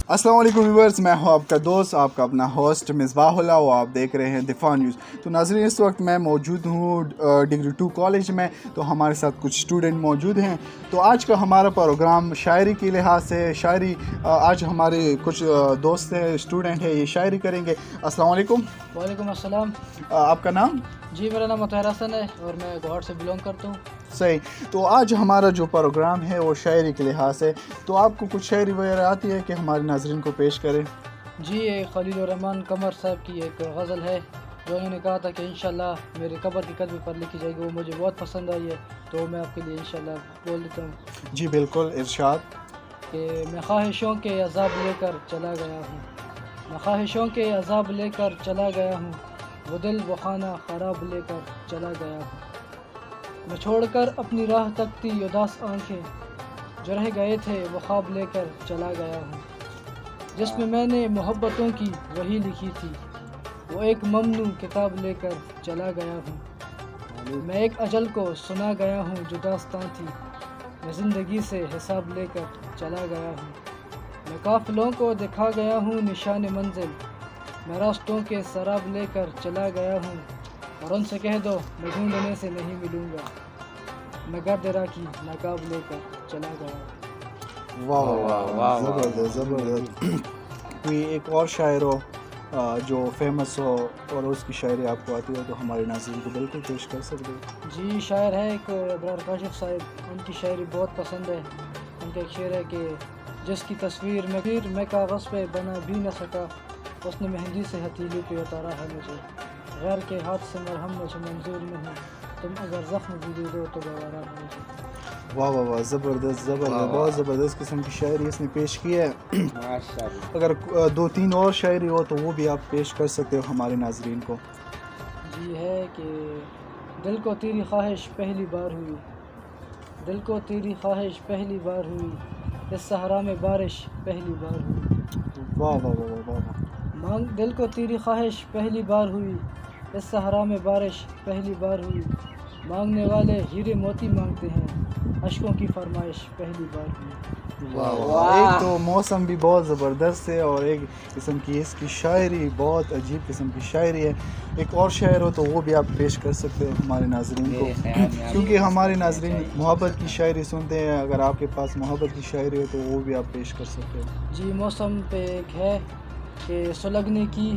अस्सलाम वालेकुम व्यूअर्स, मैं हूं आपका दोस्त, आपका अपना होस्ट मिसबाहुल्लाह और आप देख रहे हैं दिफा न्यूज़। तो नाज़रीन, इस वक्त मैं मौजूद हूं डिग्री 2 कॉलेज में। तो हमारे साथ कुछ स्टूडेंट मौजूद हैं। तो आज का हमारा प्रोग्राम शायरी के लिहाज से आज हमारे कुछ दोस्त हैं, स्टूडेंट हैं, ये शायरी करेंगे। अस्सलाम वालेकुम। वालेकुम अस्सलाम। आपका नाम? जी, मेरा नाम मुताहिर हसन है और मैं गोहाट से बिलोंग करता हूँ। सही। तो आज हमारा जो प्रोग्राम है वो शायरी के लिहाज से, तो आपको कुछ शायरी वगैरह आती है कि हमारे नाज़रीन को पेश करें? जी, ये खलील रहमान कमर साहब की एक गज़ल है जो उन्होंने कहा था कि इंशाल्लाह मेरे कब्र की कदम पर लिखी जाएगी, वो मुझे बहुत पसंद आई है, तो मैं आपके लिए इंशाल्लाह बोल देता हूँ। जी बिल्कुल, इरशाद। कि मैं ख्वाहिशों के अज़ाब लेकर चला गया हूँ, मैं ख्वाहिशों के अज़ाब लेकर चला गया हूँ, वो दिल वो खाना ख़राब लेकर चला गया हूँ। मैं छोड़कर अपनी राह तकती उदास आंखें, जो रह गए थे वो ख्वाब लेकर चला गया हूँ। जिसमें मैंने मोहब्बतों की वही लिखी थी, वो एक ममनू किताब लेकर चला गया हूँ। मैं एक अजल को सुना गया हूँ जो दास्तां थी, मैं ज़िंदगी से हिसाब लेकर चला गया हूँ। मैं काफ़िलों को दिखा गया हूँ निशान मंजिल, मैं रास्तों के सराब लेकर चला गया हूँ। और उनसे कह दो मैं ढूंढने से नहीं मिलूँगा, मैं गर्दरा की नकाब लेकर चला गया। वाह वाह वाह, ज़बरदस्त ज़बरदस्त। कोई एक और शायर हो जो फेमस हो और उसकी शायरी आपको आती हो तो हमारे नाज़रीन को बिल्कुल पेश कर सकते हो। जी, शायर है एक अबरार काशिफ साहब, उनकी शायरी बहुत पसंद है। उनका एक शेर है कि जिसकी तस्वीर मैं कागज़ पे बना भी न सका, उसने मेहंदी से हथेली पे उतारा है मुझे। गैर के हाथ से मरहम मुझे मंजूर नहीं, तुम अगर ज़ख्म भी दे दो तो गवारा है मुझे। वाह वाह वाह, ज़बरदस्त ज़बरदस्त, बहुत ज़बरदस्त किस्म की शायरी इसने पेश की है। माशाअल्लाह। अगर 2-3 और शायरी हो तो वो भी आप पेश कर सकते हो हमारे नाज़रीन को। जी, है कि दिल को तेरी ख्वाहिश पहली बार हुई, दिल को तेरी ख्वाहिश पहली बार हुई, इस सहरा में बारिश पहली बार हुई। वाह वाह वाह वाह वाह। मांग दिल को तेरी ख्वाहिश पहली बार हुई, इस सहरा में बारिश पहली बार हुई। मांगने वाले हीरे मोती मांगते हैं, अश्कों की फरमाइश पहली बार हुई। वाह वाह, एक तो मौसम भी बहुत ज़बरदस्त है और एक किस्म की इसकी शायरी बहुत अजीब किस्म की शायरी है। एक और शायर हो तो वो भी आप पेश कर सकते हो हमारे नाज़रीन को, क्योंकि हमारे नाज़रीन मोहब्बत की शायरी सुनते हैं। अगर आपके पास मोहब्बत की शायरी हो तो वो भी आप पेश कर सकते हो। जी, मौसम पे एक है कि सुलगने की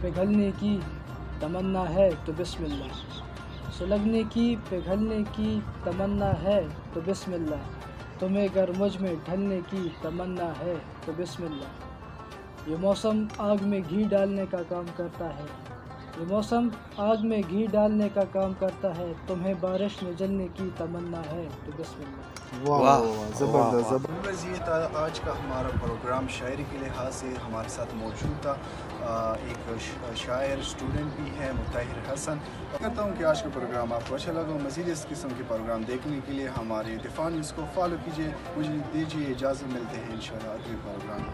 पिघलने की तमन्ना है तो बिस्मिल्लाह, सुलगने की पिघलने की तमन्ना है तो बिस्मिल्लाह, तुम्हें अगर मुझ में ढलने की तमन्ना है तो बिस्मिल्लाह। ये मौसम आग में घी डालने का काम करता है, ये मौसम आग में घी डालने का काम करता है, तुम्हें बारिश में जलने की तमन्ना है तो बिस्मिल्लाह। वाह वाह वाह, ज़बरदस्त ज़बरदस्त। ये था आज का हमारा प्रोग्राम। शायरी के लिहाज से हमारे साथ मौजूद था एक शायर स्टूडेंट भी है, मुताहिर हसन। कहता हूँ कि आज का प्रोग्राम आपको अच्छा लगा। मज़ीद इस किस्म के प्रोग्राम देखने के लिए हमारे दिफा न्यूज़ को फॉलो कीजिए। मुझे दीजिए इजाज़त, मिलते हैं इंशाल्लाह अगले प्रोग्राम।